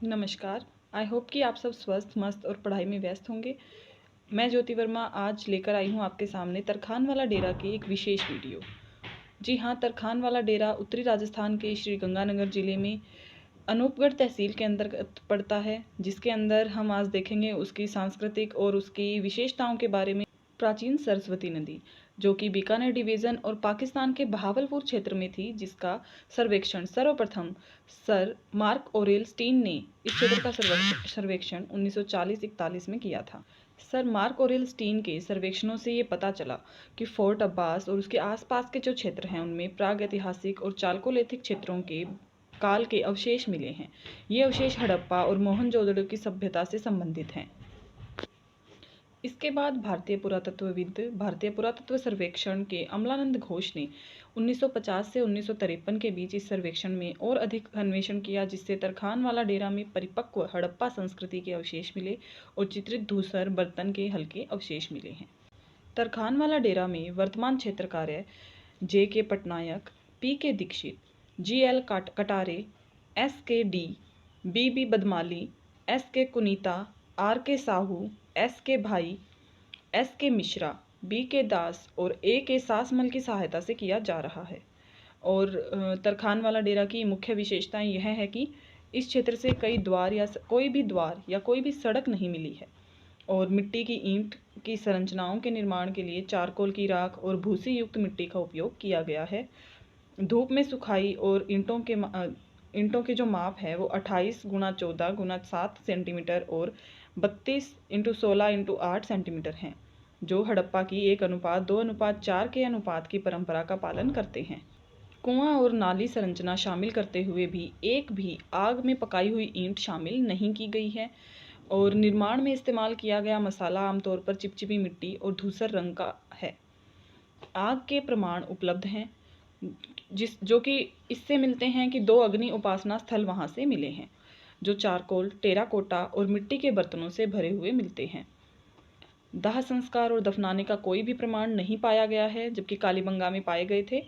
नमस्कार। I hope कि आप सब स्वस्थ, मस्त और पढ़ाई में व्यस्त होंगे। मैं ज्योति वर्मा आज लेकर आई हूँ आपके सामने तरखान वाला डेरा की एक विशेष वीडियो। जी हाँ, तरखान वाला डेरा उत्तरी राजस्थान के श्री गंगानगर जिले में अनूपगढ़ तहसील के अंतर्गत पड़ता है, जिसके अंदर हम आज देखेंगे उसकी सांस्कृतिक और उसकी विशेषताओं के बारे में। प्राचीन सरस्वती नदी, जो कि बीकानेर डिवीज़न और पाकिस्तान के बहावलपुर क्षेत्र में थी, जिसका सर्वेक्षण सर्वप्रथम सर मार्क ओरेल स्टीन ने इस क्षेत्र का सर्वेक्षण 1940-41 में किया था। सर मार्क ओरेल स्टीन के सर्वेक्षणों से ये पता चला कि फोर्ट अब्बास और उसके आसपास के जो क्षेत्र हैं उनमें प्रागैतिहासिक और चालकोलिथिक क्षेत्रों के काल के अवशेष मिले हैं। ये अवशेष हड़प्पा और मोहनजोदड़ो की सभ्यता से संबंधित हैं। इसके बाद भारतीय पुरातत्व सर्वेक्षण के अमलानंद घोष ने 1950 से 1953 के बीच इस सर्वेक्षण में और अधिक अन्वेषण किया, जिससे तरखान वाला डेरा में परिपक्व हड़प्पा संस्कृति के अवशेष मिले और चित्रित धूसर बर्तन के हल्के अवशेष मिले हैं। तरखान वाला डेरा में वर्तमान क्षेत्र कार्य J.K. Patnaik, P.K. Dixit, G.L. Katare, S.K.D, B.B. बदमाली, S.K. कुनीता, R.K. Sahu, S.K. भाई, S.K. मिश्रा, B.K. दास और A.K. सासमल की सहायता से किया जा रहा है। और तरखान वाला डेरा की मुख्य विशेषताएं यह है कि इस क्षेत्र से कोई भी सड़क नहीं मिली है और मिट्टी की ईंट की संरचनाओं के निर्माण के लिए चारकोल की राख और भूसी युक्त मिट्टी का उपयोग किया गया है। धूप में सुखाई और ईंटों के जो माप है वो 28 गुणा 14 गुणा 7 सेंटीमीटर और 32 इंटू 16 इंटू 8 सेंटीमीटर हैं, जो हड़प्पा की 1:2:4 के अनुपात की परंपरा का पालन करते हैं। कुआं और नाली संरचना शामिल करते हुए भी एक भी आग में पकाई हुई ईंट शामिल नहीं की गई है और निर्माण में इस्तेमाल किया गया मसाला आमतौर पर चिपचिपी मिट्टी और धूसर रंग का है। आग के प्रमाण उपलब्ध हैं जो कि इससे मिलते हैं कि 2 अग्नि उपासना स्थल वहां से मिले हैं, जो चारकोल, टेराकोटा और मिट्टी के बर्तनों से भरे हुए मिलते हैं। दाह संस्कार और दफनाने का कोई भी प्रमाण नहीं पाया गया है, जबकि कालीबंगा में पाए गए थे।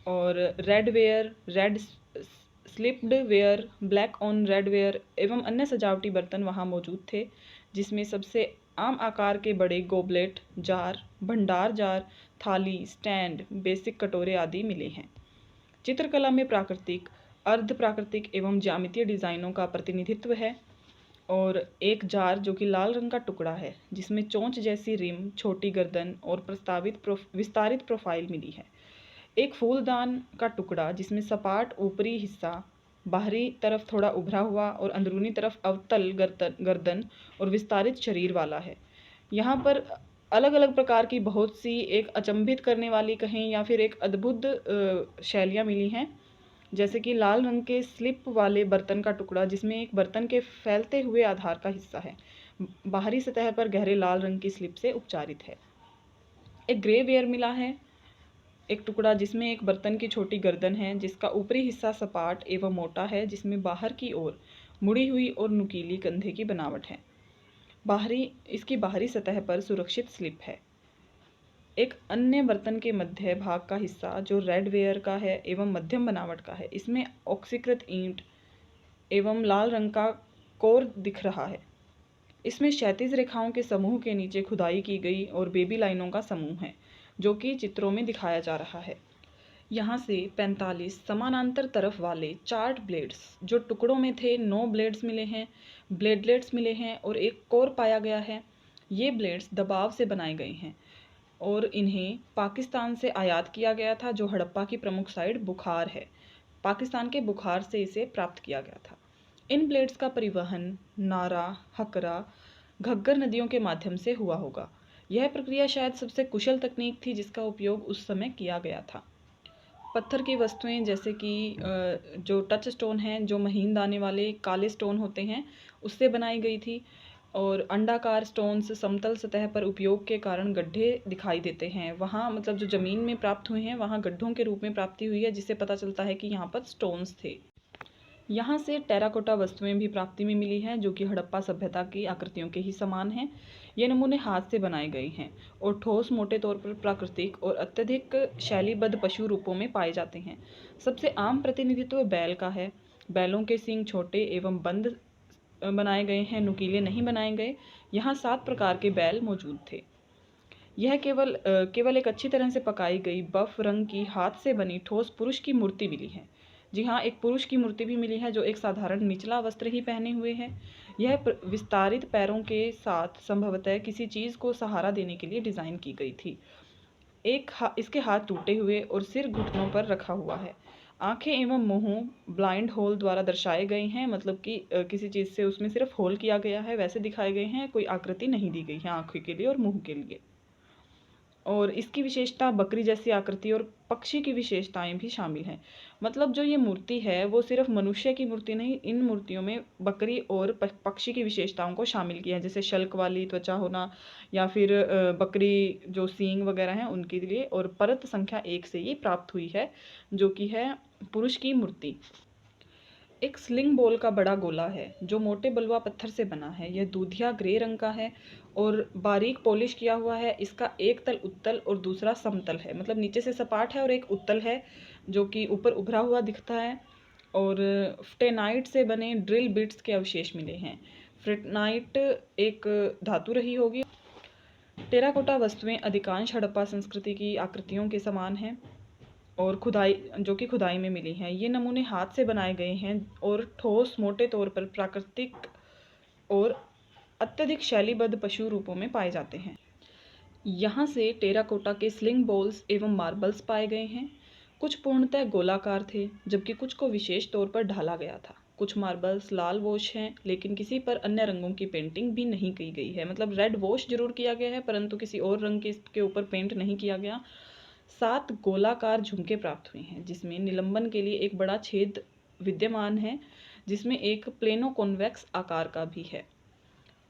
और red slipped ware, black on red ware एवं अन्य सजावटी बर्तन वहाँ मौजूद थे, जिसमें सबसे आम आकार के बड़े गोबलेट, जार, भंडार जार, थाली, स्टैंड, बेसिक कटोरे आदि मिले हैं। चित्रकला में प्राकृतिक, अर्ध प्राकृतिक एवं ज्यामितीय डिज़ाइनों का प्रतिनिधित्व है और एक जार जो कि लाल रंग का टुकड़ा है, जिसमें चोंच जैसी रिम, छोटी गर्दन और विस्तारित प्रोफाइल मिली है। एक फूलदान का टुकड़ा जिसमें सपाट ऊपरी हिस्सा बाहरी तरफ थोड़ा उभरा हुआ और अंदरूनी तरफ अवतल गर्दन और विस्तारित शरीर वाला है। यहाँ पर अलग अलग प्रकार की बहुत सी एक अचंभित करने वाली कहें या फिर एक अद्भुत शैलियाँ मिली हैं, जैसे कि लाल रंग के स्लिप वाले बर्तन का टुकड़ा जिसमें एक बर्तन के फैलते हुए आधार का हिस्सा है, बाहरी सतह पर गहरे लाल रंग की स्लिप से उपचारित है। एक ग्रे वेयर मिला है, एक टुकड़ा जिसमें एक बर्तन की छोटी गर्दन है, जिसका ऊपरी हिस्सा सपाट एवं मोटा है, जिसमें बाहर की ओर मुड़ी हुई और नुकीली कंधे की बनावट है। इसकी बाहरी सतह पर सुरक्षित स्लिप है। एक अन्य बर्तन के मध्य भाग का हिस्सा जो रेड वेयर का है एवं मध्यम बनावट का है, इसमें ऑक्सीकृत ईंट एवं लाल रंग का कोर दिख रहा है। इसमें क्षैतिज रेखाओं के समूह के नीचे खुदाई की गई और बेबी लाइनों का समूह है, जो कि चित्रों में दिखाया जा रहा है। यहाँ से 45 समानांतर तरफ वाले चार्ट ब्लेड्स जो टुकड़ों में थे, 9 ब्लेड्स मिले हैं, ब्लेडलेट्स मिले हैं और एक कोर पाया गया है। ये ब्लेड्स दबाव से बनाए गए हैं और इन्हें पाकिस्तान से आयात किया गया था, जो हड़प्पा की प्रमुख साइट बुखार है। पाकिस्तान के बुखार से इसे प्राप्त किया गया था। इन ब्लेड्स का परिवहन नारा, हकरा, घग्गर नदियों के माध्यम से हुआ होगा। यह प्रक्रिया शायद सबसे कुशल तकनीक थी जिसका उपयोग उस समय किया गया था। पत्थर की वस्तुएं जैसे कि जो टच स्टोन हैं, जो महीन दाने वाले काले स्टोन होते हैं, उससे बनाई गई थी और अंडाकार स्टोन्स समतल सतह पर उपयोग के कारण गड्ढे दिखाई देते हैं। वहाँ मतलब जो ज़मीन में प्राप्त हुए हैं वहाँ गड्ढों के रूप में प्राप्ति हुई है, जिससे पता चलता है कि यहाँ पर स्टोन्स थे। यहाँ से टेराकोटा वस्तुएं भी प्राप्ति में मिली हैं, जो कि हड़प्पा सभ्यता की आकृतियों के ही समान हैं। ये नमूने हाथ से बनाए गए हैं और ठोस, मोटे तौर पर प्राकृतिक और अत्यधिक शैलीबद्ध पशु रूपों में पाए जाते हैं। सबसे आम प्रतिनिधित्व बैल का है। बैलों के सींग छोटे एवं बंद बनाए गए हैं, नुकीले नहीं बनाए गए। यहाँ 7 प्रकार के बैल मौजूद थे। यह केवल एक अच्छी तरह से पकाई गई बफ रंग की हाथ से बनी ठोस पुरुष की मूर्ति मिली है। जी हाँ, एक पुरुष की मूर्ति भी मिली है जो एक साधारण निचला वस्त्र ही पहने हुए है। यह विस्तारित पैरों के साथ संभवतः किसी चीज़ को सहारा देने के लिए डिज़ाइन की गई थी। इसके हाथ टूटे हुए और सिर घुटनों पर रखा हुआ है। आंखें एवं मुंह ब्लाइंड होल द्वारा दर्शाए गए हैं, मतलब कि किसी चीज़ से उसमें सिर्फ होल किया गया है, वैसे दिखाए गए हैं, कोई आकृति नहीं दी गई है आंखों के लिए और मुंह के लिए। और इसकी विशेषता बकरी जैसी आकृति और पक्षी की विशेषताएं भी शामिल हैं। मतलब जो ये मूर्ति है वो सिर्फ मनुष्य की मूर्ति नहीं, इन मूर्तियों में बकरी और पक्षी की विशेषताओं को शामिल किया है, जैसे शल्क वाली त्वचा होना या फिर बकरी जो सींग वगैरह हैं उनके लिए। और परत संख्या 1 से ये प्राप्त हुई है, जो कि है पुरुष की मूर्ति। एक स्लिंग बॉल का बड़ा गोला है जो मोटे बलुआ पत्थर से बना है। यह दूधिया ग्रे रंग का है और बारीक पॉलिश किया हुआ है। इसका एक तल उत्तल और दूसरा समतल है, मतलब नीचे से सपाट है और एक उत्तल है जो कि ऊपर उभरा हुआ दिखता है। और फ्टेनाइट से बने ड्रिल बिट्स के अवशेष मिले हैं। फ्टेनाइट एक धातु रही होगी। टेराकोटा वस्तुएं अधिकांश हड़प्पा संस्कृति की आकृतियों के समान हैं और खुदाई में मिली हैं। ये नमूने हाथ से बनाए गए हैं और ठोस मोटे तौर पर प्राकृतिक और अत्यधिक शैलीबद्ध पशु रूपों में पाए जाते हैं। यहाँ से टेराकोटा के स्लिंग बॉल्स एवं मार्बल्स पाए गए हैं। कुछ पूर्णतः गोलाकार थे जबकि कुछ को विशेष तौर पर ढाला गया था। कुछ मार्बल्स लाल वॉश हैं, लेकिन किसी पर अन्य रंगों की पेंटिंग भी नहीं की गई है। मतलब रेड वॉश जरूर किया गया है परंतु किसी और रंग के ऊपर पेंट नहीं किया गया। 7 गोलाकार झुमके प्राप्त हुए हैं जिसमें निलंबन के लिए एक बड़ा छेद विद्यमान है, जिसमें एक प्लेनो कॉन्वेक्स आकार का भी है।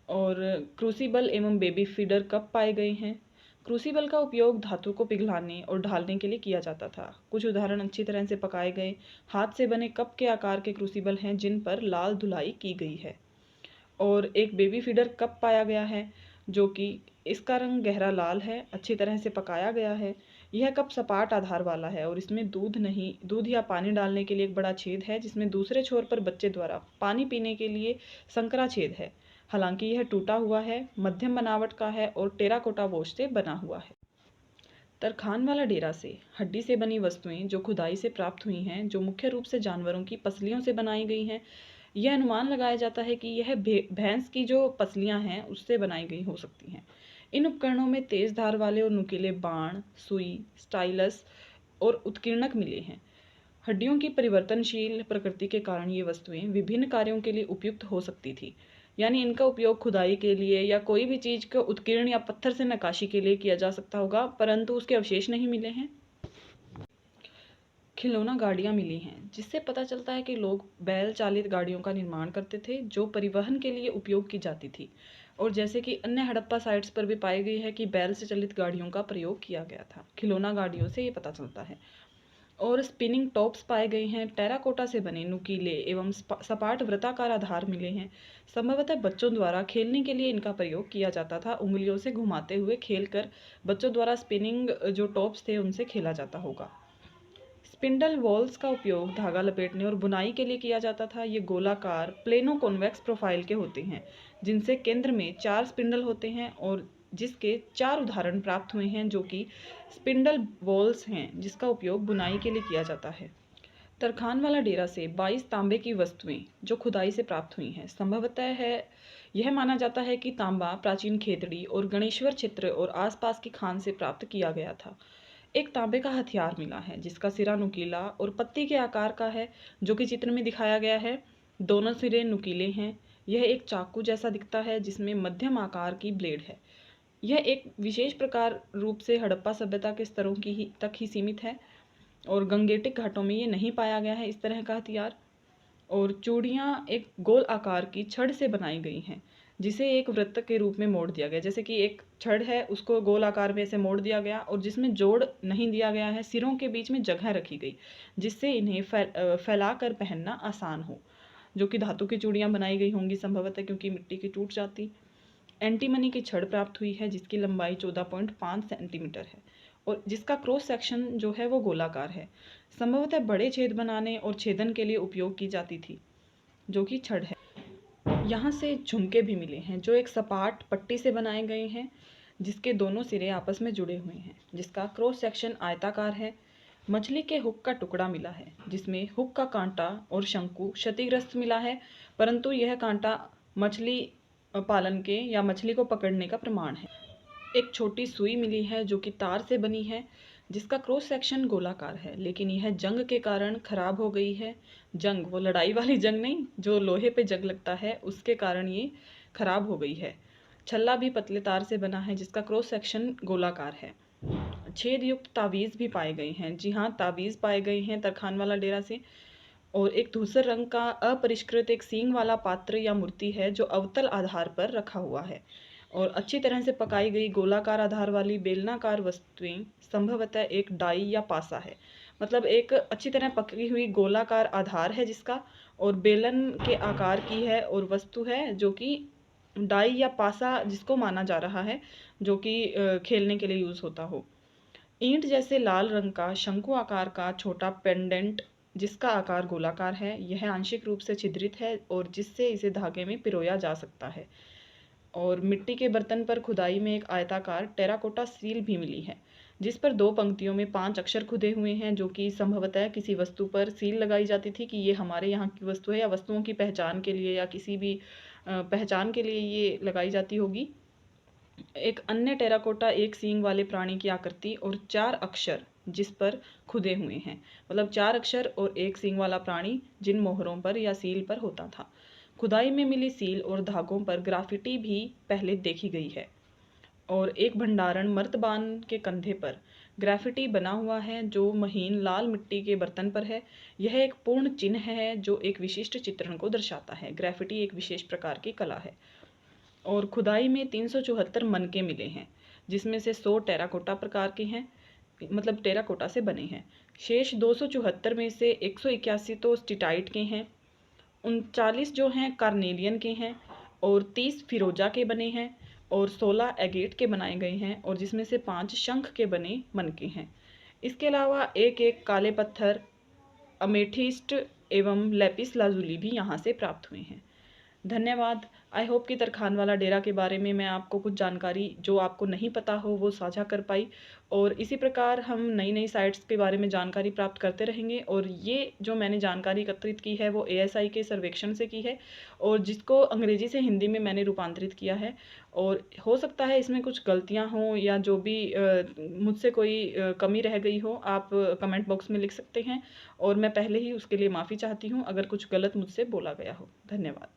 और क्रूसिबल एवं बेबी फीडर कप पाए गए हैं। क्रूसिबल का उपयोग धातु को पिघलाने और ढालने के लिए किया जाता था। कुछ उदाहरण अच्छी तरह से पकाए गए हाथ से बने कप के आकार के क्रूसिबल हैं जिन पर लाल धुलाई की गई है। और एक बेबी फीडर कप पाया गया है जो कि इसका रंग गहरा लाल है, अच्छी तरह से पकाया गया है। यह कप सपाट आधार वाला है और इसमें दूध या पानी डालने के लिए एक बड़ा छेद है, जिसमें दूसरे छोर पर बच्चे द्वारा पानी पीने के लिए संकरा छेद है। हालांकि यह टूटा हुआ है, मध्यम बनावट का है और टेराकोटा वॉश से बना हुआ है। तरखान वाला डेरा से हड्डी से बनी वस्तुएं जो खुदाई से प्राप्त हुई हैं, जो मुख्य रूप से जानवरों की पसलियों से बनाई गई हैं। यह अनुमान लगाया जाता है कि यह भैंस की जो पसलियां हैं उससे बनाई गई हो सकती हैं। इन उपकरणों में तेज धार वाले और नुकीले बाण, सुई, स्टाइलस और उत्कीर्णक मिले हैं। हड्डियों की परिवर्तनशील प्रकृति के कारण ये वस्तुएं विभिन्न कार्यों के लिए उपयुक्त हो सकती थी। यानी इनका उपयोग खुदाई के लिए या कोई भी चीज़ को उत्कीर्ण या पत्थर से नक्काशी के लिए किया जा सकता होगा, परंतु उसके अवशेष नहीं मिले हैं। खिलौना गाड़ियाँ मिली हैं जिससे पता चलता है कि लोग बैल चालित गाड़ियों का निर्माण करते थे जो परिवहन के लिए उपयोग की जाती थी। और जैसे कि अन्य हड़प्पा साइट्स पर भी पाई गई है कि बैल से चलित गाड़ियों का प्रयोग किया गया था। खिलौना गाड़ियों से ये पता चलता है। और स्पिनिंग टॉप्स पाए गए हैं। टेराकोटा से बने नुकीले एवं सपाट वृत्ताकार आधार मिले हैं। संभवतः बच्चों द्वारा खेलने के लिए इनका प्रयोग किया जाता था। उंगलियों से घुमाते हुए खेलकर बच्चों द्वारा स्पिनिंग जो टॉप्स थे उनसे खेला जाता होगा। स्पिंडल वॉल्स का उपयोग धागा लपेटने और बुनाई के लिए किया जाता था। ये गोलाकार प्लेनो कॉन्वेक्स प्रोफाइल के होते हैं जिनसे केंद्र में 4 स्पिंडल होते हैं और जिसके 4 उदाहरण प्राप्त हुए हैं जो कि स्पिंडल वॉल्स हैं जिसका उपयोग बुनाई के लिए किया जाता है। तरखान वाला डेरा से 22 तांबे की वस्तुएं जो खुदाई से प्राप्त हुई हैं। संभवतः है यह माना जाता है कि तांबा प्राचीन खेतड़ी और गणेश्वर क्षेत्र और आसपास की खान से प्राप्त किया गया था। एक तांबे का हथियार मिला है जिसका सिरा नुकीला और पत्ती के आकार का है, जो कि चित्र में दिखाया गया है। दोनों सिरे नुकीले हैं। यह एक चाकू जैसा दिखता है जिसमें मध्यम आकार की ब्लेड है। यह एक विशेष प्रकार रूप से हड़प्पा सभ्यता के स्तरों तक ही सीमित है और गंगेटिक घाटों में ये नहीं पाया गया है इस तरह का हथियार। और चूड़ियाँ एक गोल आकार की छड़ से बनाई गई हैं जिसे एक वृत्त के रूप में मोड़ दिया गया। जैसे कि एक छड़ है उसको गोल आकार में ऐसे मोड़ दिया गया और जिसमें जोड़ नहीं दिया गया है, सिरों के बीच में जगह रखी गई जिससे इन्हें फैला कर पहनना आसान हो। जो कि धातु की चूड़ियाँ बनाई गई होंगी संभवतः, क्योंकि मिट्टी की टूट जाती। एंटीमनी की छड़ प्राप्त हुई है जिसकी लंबाई 14.5 सेंटीमीटर है और जिसका क्रॉस सेक्शन जो है वो गोलाकार है। संभवतः बड़े छेद बनाने और छेदन के लिए उपयोग की जाती थी, जो कि छड़ है। यहाँ से झुमके भी मिले हैं जो एक सपाट पट्टी से बनाए गए हैं, जिसके दोनों सिरे आपस में जुड़े हुए हैं, जिसका क्रॉस सेक्शन आयताकार है। मछली के हुक का टुकड़ा मिला है, जिसमें हुक का कांटा और शंकु क्षतिग्रस्त मिला है, परंतु यह कांटा मछली पालन के या मछली को पकड़ने का प्रमाण है। एक छोटी सुई मिली है जो कि तार से बनी है, जिसका क्रॉस सेक्शन गोलाकार है, लेकिन यह जंग के कारण खराब हो गई है। जंग वो लड़ाई वाली जंग नहीं, जो लोहे पे जंग लगता है, उसके कारण ये खराब हो गई है। छल्ला भी पतले तार से बना है, जिसका क्रॉस सेक्शन गोलाकार है। छेद युक्त तावीज़ भी पाए गए हैं। जी हाँ, तावीज़ पाए गए हैं तरखान वाला डेरा से। और एक धूसर रंग का अपरिष्कृत एक सींग वाला पात्र या मूर्ति है जो अवतल आधार पर रखा हुआ है। और अच्छी तरह से पकाई गई गोलाकार आधार वाली बेलनाकार वस्तुएं संभवतः एक डाई या पासा है। मतलब एक अच्छी तरह पकी हुई गोलाकार आधार है जिसका, और बेलन के आकार की है, और वस्तु है जो कि डाई या पासा जिसको माना जा रहा है, जो कि खेलने के लिए यूज़ होता हो। ईंट जैसे लाल रंग का शंकु आकार का छोटा पेंडेंट, जिसका आकार गोलाकार है, यह आंशिक रूप से छिद्रित है और जिससे इसे धागे में पिरोया जा सकता है। और मिट्टी के बर्तन पर खुदाई में एक आयताकार टेराकोटा सील भी मिली है, जिस पर 2 पंक्तियों में 5 अक्षर खुदे हुए हैं, जो कि संभवतः किसी वस्तु पर सील लगाई जाती थी कि ये हमारे यहाँ की वस्तु है, या वस्तुओं की पहचान के लिए या किसी भी पहचान के लिए ये लगाई जाती होगी। एक अन्य टेराकोटा एक सींग वाले प्राणी की आकृति और 4 अक्षर जिस पर खुदे हुए हैं, मतलब 4 अक्षर और एक सींग वाला प्राणी जिन मोहरों पर या सील पर होता था। खुदाई में मिली सील और धागों पर ग्राफिटी भी पहले देखी गई है। और एक भंडारण मर्तबान के कंधे पर ग्राफिटी बना हुआ है जो महीन लाल मिट्टी के बर्तन पर है। यह एक पूर्ण चिन्ह है जो एक विशिष्ट चित्रण को दर्शाता है। ग्राफिटी एक विशेष प्रकार की कला है। और खुदाई में 374 मनके मिले हैं, जिसमें से 100 टेराकोटा प्रकार के हैं, मतलब टेराकोटा से बने हैं। शेष 274 में से 181 तो स्टिटाइट के हैं, 39 जो हैं कार्नेलियन के हैं, और 30 फिरोजा के बने हैं, और 16 एगेट के बनाए गए हैं, और जिसमें से 5 शंख के बने मनके हैं। इसके अलावा एक एक काले पत्थर अमेठिस्ट एवं लेपिस लाजुली भी यहाँ से प्राप्त हुए हैं। धन्यवाद। आई होप कि तरखान वाला डेरा के बारे में मैं आपको कुछ जानकारी जो आपको नहीं पता हो वो साझा कर पाई, और इसी प्रकार हम नई नई साइट्स के बारे में जानकारी प्राप्त करते रहेंगे। और ये जो मैंने जानकारी एकत्रित की है वो एएसआई के सर्वेक्षण से की है, और जिसको अंग्रेजी से हिंदी में मैंने रूपांतरित किया है। और हो सकता है इसमें कुछ गलतियाँ हों, या जो भी मुझसे कोई कमी रह गई हो, आप कमेंट बॉक्स में लिख सकते हैं, और मैं पहले ही उसके लिए माफ़ी चाहती हूँ अगर कुछ गलत मुझसे बोला गया हो। धन्यवाद।